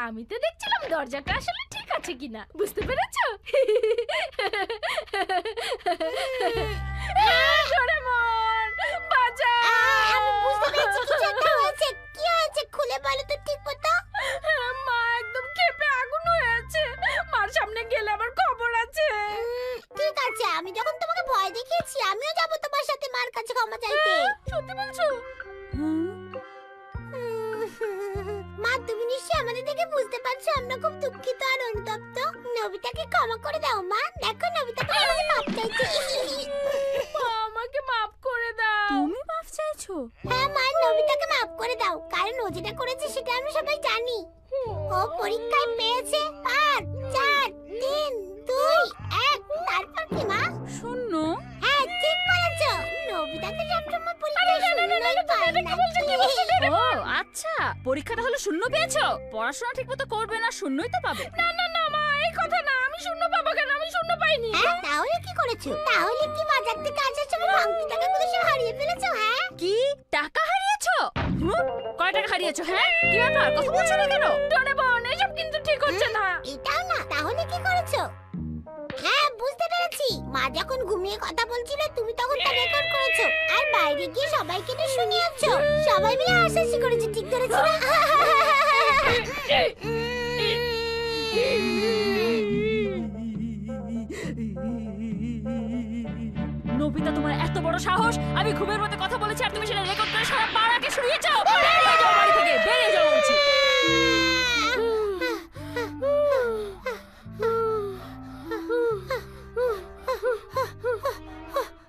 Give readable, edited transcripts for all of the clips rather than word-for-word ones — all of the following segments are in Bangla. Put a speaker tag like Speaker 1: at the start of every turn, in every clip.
Speaker 1: আমি তো দেখছিলাম দরজাটা আসলে ঠিক আছে কিনা, বুঝতে পেরেছো? ডোরেমন বাঁচাও!
Speaker 2: আমি বুঝতে পেরেছি কিছু একটা হয়েছে। কি হয়েছে খুলে বলো তো ঠিক মতো।
Speaker 1: মা একদম ক্ষেপে আগুন হয়ে আছে। মার সামনে গেলে আমার খবর আছে।
Speaker 2: ঠিক আছে, আমি যখন তোমাকে ভয় দেখিয়েছি আমিও যাব তোমার সাথে মার কাছে ক্ষমা চাইতে।
Speaker 1: সত্যি বলছো?
Speaker 2: মা, তুমি নিশ্চয়ই আমাদের দেখে বুঝতে পারছো আমরা খুব দুঃখিত আর অনুতপ্ত। নবিতাকে ক্ষমা করে দাও মা, দেখো নবিতা তোমার কাছে মাপ চাইছে।
Speaker 1: মা, আমাকে মাফ করে দাও।
Speaker 3: তুমি মাফ চাইছো?
Speaker 2: হ্যাঁ মা, নবিতাকে মাপ করে দাও, কারণ ও যেটা করেছে সেটা আমরা সবাই জানি। ও পরীক্ষায় পেয়েছে 5 4 3 2 1। তারপর কি মা?
Speaker 3: শূন্য।
Speaker 2: হ্যাঁ ঠিক বলেছো, নবিতাকে সবসময় পরীক্ষায় শূন্যই পায় না।
Speaker 3: ও আচ্ছা, পরীক্ষাটা হলো শূন্য পেয়েছো? পড়াশোনা ঠিকমতো করবে না, শূন্যই তো পাবে।
Speaker 1: না না না মা, এই কথা না। আমি শূন্য পাবো কেন? আমি শূন্য পাইনি।
Speaker 2: হ্যাঁ, তাহলে কি করেছো? তাহলে কি বাজার থেকে আসার সময় ভাঙতি টাকাগুলো সব হারিয়ে ফেলেছো? হ্যাঁ
Speaker 3: কি টাকা হারিয়েছো? কয় টাকা হারিয়েছো? হ্যাঁ কি ব্যাপার, কথা বলছো না কেন?
Speaker 1: ডোরেমন, এসব কিন্তু ঠিক হচ্ছে না।
Speaker 2: এটাও না, তাহলে কি করেছো? হ্যাঁ বুঝতে পেরেছি, মা যখন ঘুমিয়ে কথা বলছিল তুমি তখন তা রেকর্ড করেছো আর বাইরে গিয়ে সবাইকে তো শুনিয়েছো। সবাই মিলে হাসাহাসি করেছে, ঠিক করেছি না?
Speaker 3: নবিতা, তোমার এত বড় সাহস! আমি ঘুমের মধ্যে কথা বলেছি আর তুমি সেটা রেকর্ড করে সারা পাড়াকে শুনিয়েছো। বেরিয়ে যাও বাড়ি থেকে, বেরিয়ে যাও বলছি।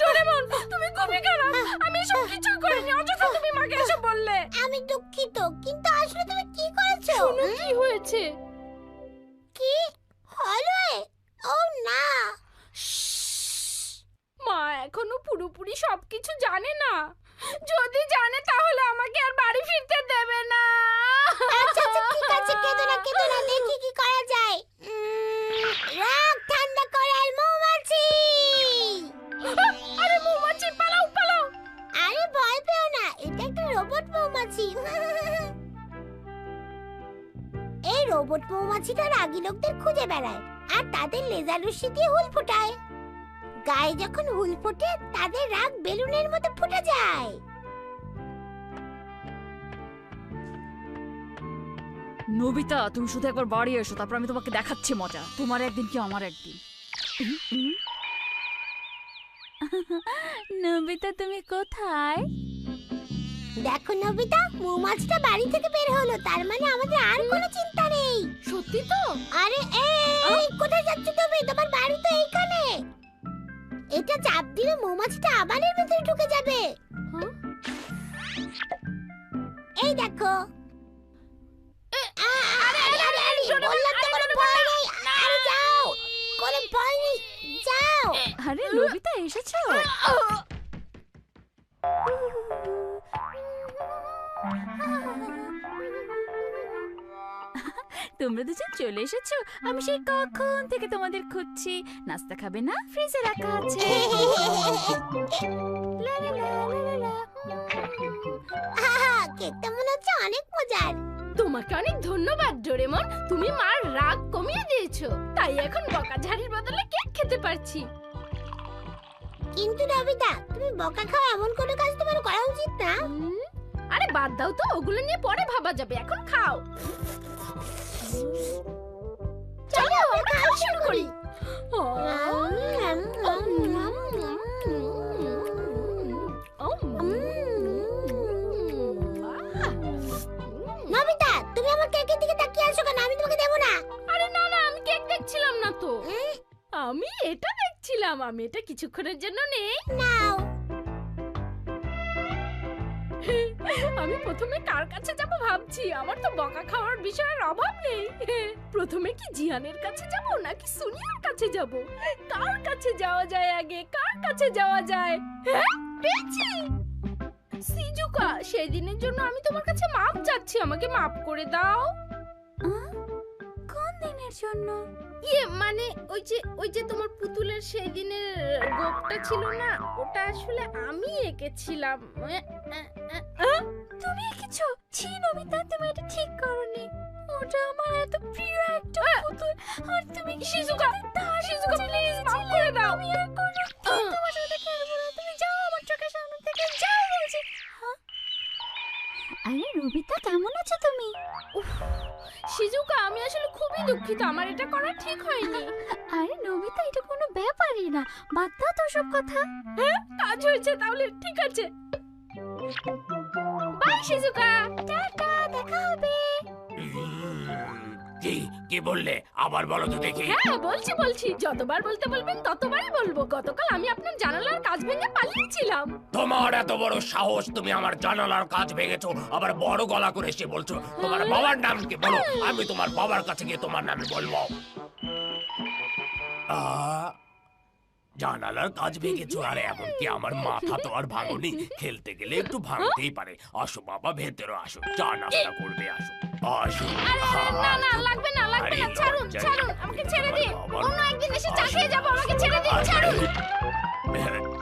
Speaker 1: ডোরেমন, তুমি খুবই খারাপ। আমি এসব কিছু করিনি, অযথা তুমি মাকে এসব বললে।
Speaker 2: আমি দুঃখিত, কিন্তু আসলে তুমি কি করেছো?
Speaker 1: শোনো কি হয়েছে।
Speaker 2: কি হলো? ও না,
Speaker 1: মা এখনো পুরোপুরি সবকিছু জানে না। যদি জানে তাহলে আমাকে আর বাড়ি ফিরতে দেবে না।
Speaker 2: আচ্ছা আচ্ছা ঠিক আছে, কেঁদো না কেঁদো না, দেখি কি করা যায়। রাগ ঠান্ডা করার মৌমাছি।
Speaker 1: আরে মৌমাছি, পালাও পালাও।
Speaker 2: আরে ভয় পেও না, এটা একটা রোবট মৌমাছি। এই রোবট মৌমাছিটা রাগী লোকদের খুঁজে বেড়ায় আর তাদের লেজার রশ্মি দিয়ে হুল ফোটায়। গায়ে যখন হুল ফোটে তাদের রাগ বেলুনের মতো ফুটে যায়।
Speaker 3: নবিতা, তুমি শুধু একবার বাড়ি এসো, তারপর আমি তোমাকে দেখাচ্ছি মজা। তোমার একদিন কি আমার একদিন। নবিতা, তুমি কোথায়?
Speaker 2: দেখো নবিতা, মৌমাছিটা বাড়ি থেকে বের হলো, তার মানে আমাদের আর কোনো চিন্তা নেই।
Speaker 1: সত্যি তো?
Speaker 2: আরে এই কোথায় যাচ্ছ তুমি? তোমার বাড়ি তো এইখানে। এটা চাপ দিলে মৌমাছিটা আবার এর ভিতরে ঢুকে যাবে। এই দেখো। বললাম তো কোনো ভয় নেই। আরে যাও, কোনো ভয় নেই, যাও।
Speaker 3: আরে নবিতা, এসেছো? তোমরা দুজন চলে এসেছো। আমি সেই কখন থেকে তোমাদের খুঁজছি। নাস্তা খাবে না? ফ্রিজে রাখা আছে।
Speaker 2: লা লা লা লা লা। কেকটা মনে হচ্ছে অনেক মজার।
Speaker 1: তোমাকে অনেক ধন্যবাদ ডোরেমন, তুমি মার রাগ কমিয়ে দিয়েছো। তাই এখন বকাঝাড়ির বদলে কেক খেতে পারছি।
Speaker 2: কিন্তু নবিতা, তুমি বকা খাওয়া এমন কোনো কাজ তোমার করা উচিত না।
Speaker 1: আরে বাদ দাও তো, ওগুলো নিয়ে পরে ভাবা যাবে, এখন খাও। চলো আমরা খাওয়া শুরু করি।
Speaker 2: নবিতা, তুমি আমার কেকের দিকে তাকিয়ে আছো কেন? আমি তোমাকে দেবো না।
Speaker 1: আরে না না, আমি কেক দেখছিলাম না তো। আমি এটা দেখছিলাম। আমি এটা কিছুক্ষণের জন্য নেই।
Speaker 2: নাও।
Speaker 1: আমি প্রথমে কার কাছে যাব ভাবছি। আমার তো বকা খাওয়ার বিষয়ের অভাব নেই। প্রথমে কি জিয়ানের কাছে যাব নাকি সুনিয়ার কাছে যাব? কার কাছে যাওয়া যায় আগে? কার কাছে যাওয়া যায়? হ্যাঁ, পেয়েছি। সিজুকা, সেই দিনের জন্য আমি তোমার কাছে মাপ চাচ্ছি। আমাকে মাপ করে দাও।
Speaker 3: কোন দিনের জন্য?
Speaker 1: মানে ওই যে তোমার পুতুলের সেই দিনের গোপটা ছিল না, ওটা আসলে আমি এঁকেছিলাম।
Speaker 3: তুমি এঁকেছো? ছি নবিতা, তুমি এটা ঠিক করোনি। ওটা আমার
Speaker 1: শিজুকা, শিজুকা প্লিজ মাফ করে দাও।
Speaker 2: আমি আর কোনো তোমার সাথে খেলবো না, তুমি যাও আমার চোখের সামনে থেকে, যাও বলছি। আরে রবিতা, কেমন আছো তুমি?
Speaker 1: শিজুকা, আমি আসলে খুবই দুঃখিত, আমার এটা করা ঠিক হয়নি।
Speaker 2: আরে নবিতা, এটা কোনো ব্যাপারই না, বাদ দাও তো সব কথা।
Speaker 1: হ্যাঁ, কাজ হয়েছে, তাহলে ঠিক আছে। বাই শিজুকা,
Speaker 2: টাটা, দেখা হবে।
Speaker 4: কি বললে? আবার বলো তো দেখি।
Speaker 1: হ্যাঁ বলছি, যতবার বলতে বলবেন ততবারই বলবো। গতকাল আমি আপনার জানালার কাঁচ ভেঙে পালিয়েছিলাম।
Speaker 4: তোমার এত বড় সাহস, তুমি আমার জানালার কাজ ভেঙেছো, আবার বড় গলা করে এসে বলছো তোমার বাবার নাম কি? বলো, আমি তোমার বাবার কাছে গিয়ে তোমার নামে বলবো। জানালার কাজ ভেঙেছো, আর এমনকি আমার মাথা তো আর ভাঙনি। খেলতে গেলে একটু ভাঙতেই পারে। আসো বাবা, ভেতরে আসো, চা নাস্তা করবে, আসো আসো।
Speaker 1: না না, লাগবে না, লাগবে না, ছাড়ুন ছাড়ুন, আমাকে ছেড়ে দিন। অন্য একদিন এসে চা খেয়ে যাবো, আমাকে ছেড়ে দিন, ছাড়ুন।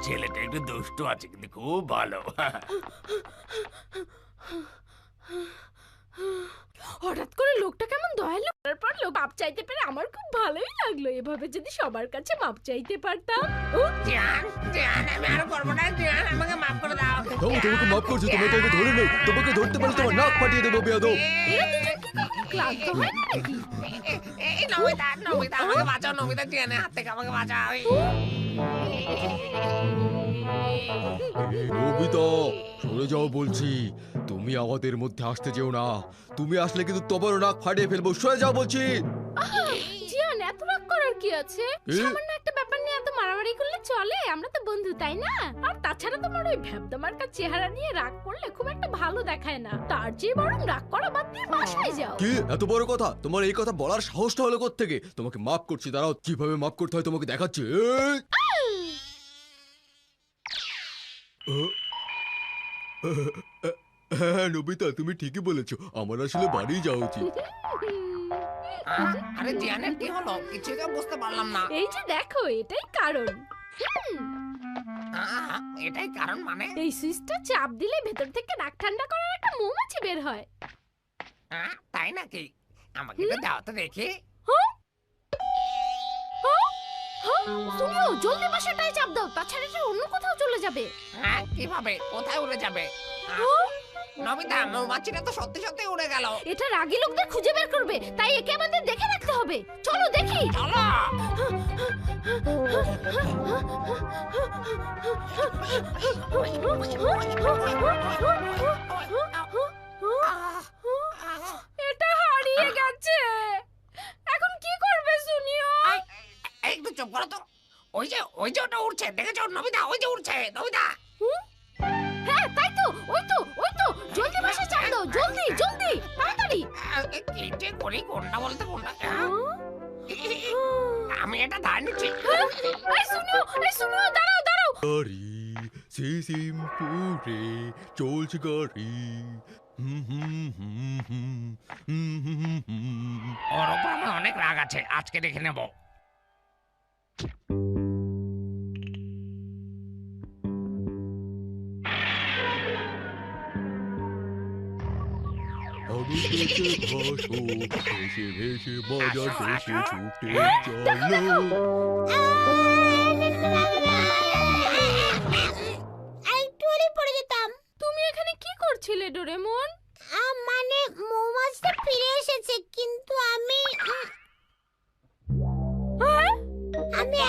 Speaker 4: ছেলেটা একটু দুষ্টু আছে, কিন্তু খুব ভালো।
Speaker 1: হঠাৎ করে লোকটা কেমন দয়ালু, তারপর লোক মাপ চাইতে পেরে আমার খুব ভালোই লাগলো। এভাবে যদি সবার কাছে মাপ চাইতে পারতাম।
Speaker 4: আমি আর করবো না, আমাকে মাফ করে দাও।
Speaker 5: তোমাকে মাফ করছি, তোমাকে আগে ধরে নেই, তোমাকে ধরতে পারলে তোমার নাক ফাটিয়ে দেবো বেয়াদব।
Speaker 1: এরা দুজন কি কখনো ক্লান্ত হয় না নাকি?
Speaker 4: এই নমিতা, আমাকে বাঁচাও, নমিতা জিয়ানের হাত থেকে আমাকে বাঁচাও।
Speaker 5: নবিতা, সরে যাও বলছি, তুমি আমাদের মধ্যে আসতে যেও না, তুমি আসলে কিন্তু তোমারও নাক ফাটিয়ে ফেলবো, সরে যাও বলছি।
Speaker 1: জিয়ান, এত রাগ করার কি আছে?
Speaker 5: এ?
Speaker 1: সামান্য একটা ব্যাপার নিয়ে এত মারামারি করলে চলে? আমরা তো বন্ধু, তাই না? আর তাছাড়া তোমার ওই ভ্যাবদামার্কা চেহারা নিয়ে রাগ করলে খুব একটা ভালো দেখায় না। তার চেয়ে বরং রাগ করা বাদ দিয়ে বাসায় যাও।
Speaker 5: কি এত বড় কথা? তোমার এই কথা বলার সাহসটা হলো কোত্থেকে? তোমাকে মাফ করছি, দাঁড়াও, কিভাবে মাফ করতে হয় তোমাকে দেখাচ্ছি। হ্যাঁ নবিতা, তুমি ঠিকই বলেছো, আমার আসলে বাড়ি যাওয়া উচিত।
Speaker 4: আরে জিয়ানের কি হলো? কিছুই তো বুঝতে পারলাম না।
Speaker 1: এই যে দেখো, এটাই কারণ।
Speaker 4: এটাই কারণ মানে?
Speaker 1: এই সুইচটা চাপ দিলে ভেতর থেকে নাক ঠান্ডা করার একটা মৌমাছি বের হয়।
Speaker 4: তাই নাকি? আমাকে তো দাও তো দেখি।
Speaker 1: শুনিও, জলদি বাসাটায় চাপ দাও, তাছাড়া এটা অন্য কোথাও চলে যাবে।
Speaker 4: হ্যাঁ, কিভাবে? কোথায় উড়ে যাবে? নমিতা, মৌমাছিটা তো সত্যি সত্যি উড়ে গেল।
Speaker 1: এটা রাগী লোকদের খুঁজে বের করবে, তাই একে আমাদের দেখে রাখতে হবে। চলো দেখি।
Speaker 4: চলো।
Speaker 1: এটা হারিয়ে গেছে। এখন কি করবে শুনিও?
Speaker 4: একটু চুপ করো তো। ওই যে ওটা উড়ছে, দেখেছো নমিতা? ওই যে উড়ছে, নমিতা।
Speaker 1: হ্যাঁ তাই তো, ওই তো, জলদি বাসা চাপ দাও, জলদি জলদি, তাড়াতাড়ি।
Speaker 4: কি যে করি, কোনটা বলতে কোনটা? আমি এটা ধার নিচ্ছি।
Speaker 1: এই শুনিও, দাঁড়াও দাঁড়াও।
Speaker 5: গাড়ি সিসিমপুরে চলছে গাড়ি।
Speaker 4: ওর ওপর আমার অনেক রাগ আছে, আজকে দেখে নেব।
Speaker 5: আমি পেটে ভাসো, ভেসে ভেসে বাজার শেষে ছুটে চলো।
Speaker 2: একটু হলেই পড়ে যেতাম।
Speaker 1: তুমি এখানে কি করছিলে ডোরেমন?
Speaker 2: মানে মৌমাছিটা ফিরে এসেছে, কিন্তু আমি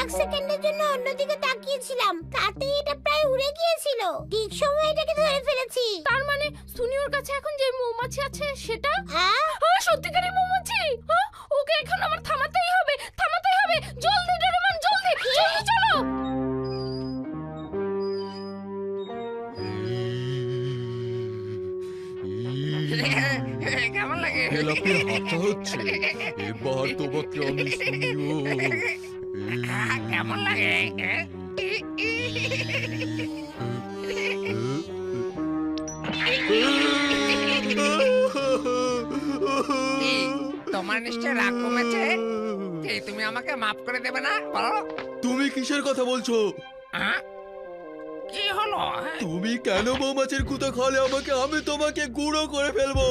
Speaker 2: এক সেকেন্ডের জন্য অন্যদিকে তাকিয়েছিলাম, তাতে এটা প্রায় উড়ে গিয়েছিল। ঠিক সময় এটাকে ধরে ফেলেছি।
Speaker 1: তার মানে সুনিওর কাছে এখন যে মৌমাছি আছে সেটা
Speaker 2: হ্যাঁ?
Speaker 1: সত্যিকারের মৌমাছি। ওকে এখন আমার থামাতেই হবে। জলদি ডোরেমন, জলদি চলো।
Speaker 4: কেমন লাগে?
Speaker 5: গোলাপের হাতটা হচ্ছে, এবার তোমাকে আমি শুনিও।
Speaker 4: কেমন লাগে? তোমার নিশ্চয় রাগ কমেছে? তুমি আমাকে মাফ করে দেবে না? বলো।
Speaker 5: তুমি কিসের কথা বলছো?
Speaker 4: কি হলো?
Speaker 5: তুমি কেন মৌমাছির কুতো খালে আমাকে? আমি তোমাকে গুঁড়ো করে ফেলবো।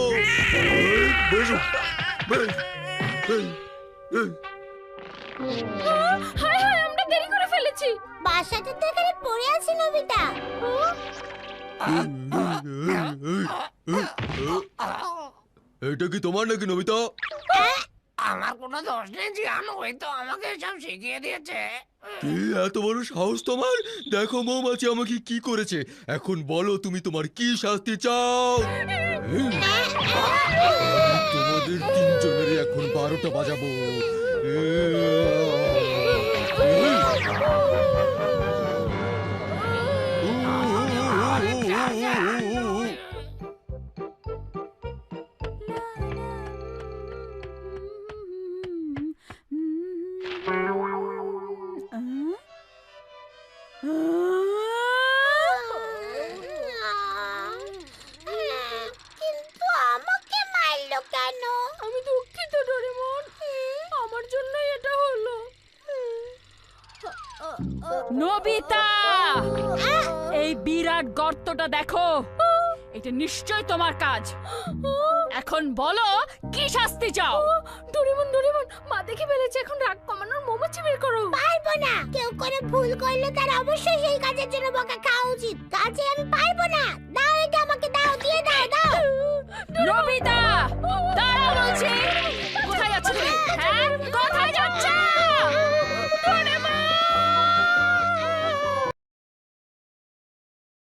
Speaker 1: হায় হায়, আমরা দেরি করে ফেলেছি।
Speaker 2: বাসাটা তো এখানে পড়ে আছে নবিতা।
Speaker 5: এটা কি তোমার নাকি নবিতা?
Speaker 4: আমার কোনো দোষ নেই জিয়ান, ওই তো আমাকে সব শিখিয়ে দিয়েছে।
Speaker 5: কি এত বড় সাহস তোমার? দেখো মৌমাছি আমাকে কি করেছে। এখন বলো তুমি তোমার কি শাস্তি চাও? তোমাদের তিনজনেরই এখন 12টা বাজাবো।
Speaker 2: কিন্তু আমাকে মারলো কেন?
Speaker 1: আমি দুঃখিত ডোরেমন, আমার জন্যই এটা হলো।
Speaker 3: নবিতা, এই বিরাট গর্তটা দেখো, এটা নিশ্চয় তোমার কাজ। এখন বলো কি শাস্তি চাও?
Speaker 1: ডোরেমন ডোরেমন, মা দেখে ফেলেছে, এখন রাগ কমানোর মৌমাছি বের করো।
Speaker 2: পারবো না। কেউ করে ভুল করলে তার অবশ্যই সেই কাজের জন্য বকা খাওয়া উচিত। কাজে আমি পারবো না। দাও এটা আমাকে, দাও, দিয়ে দাও, দাও।
Speaker 3: নবিতা, দাঁড়াও বলছি।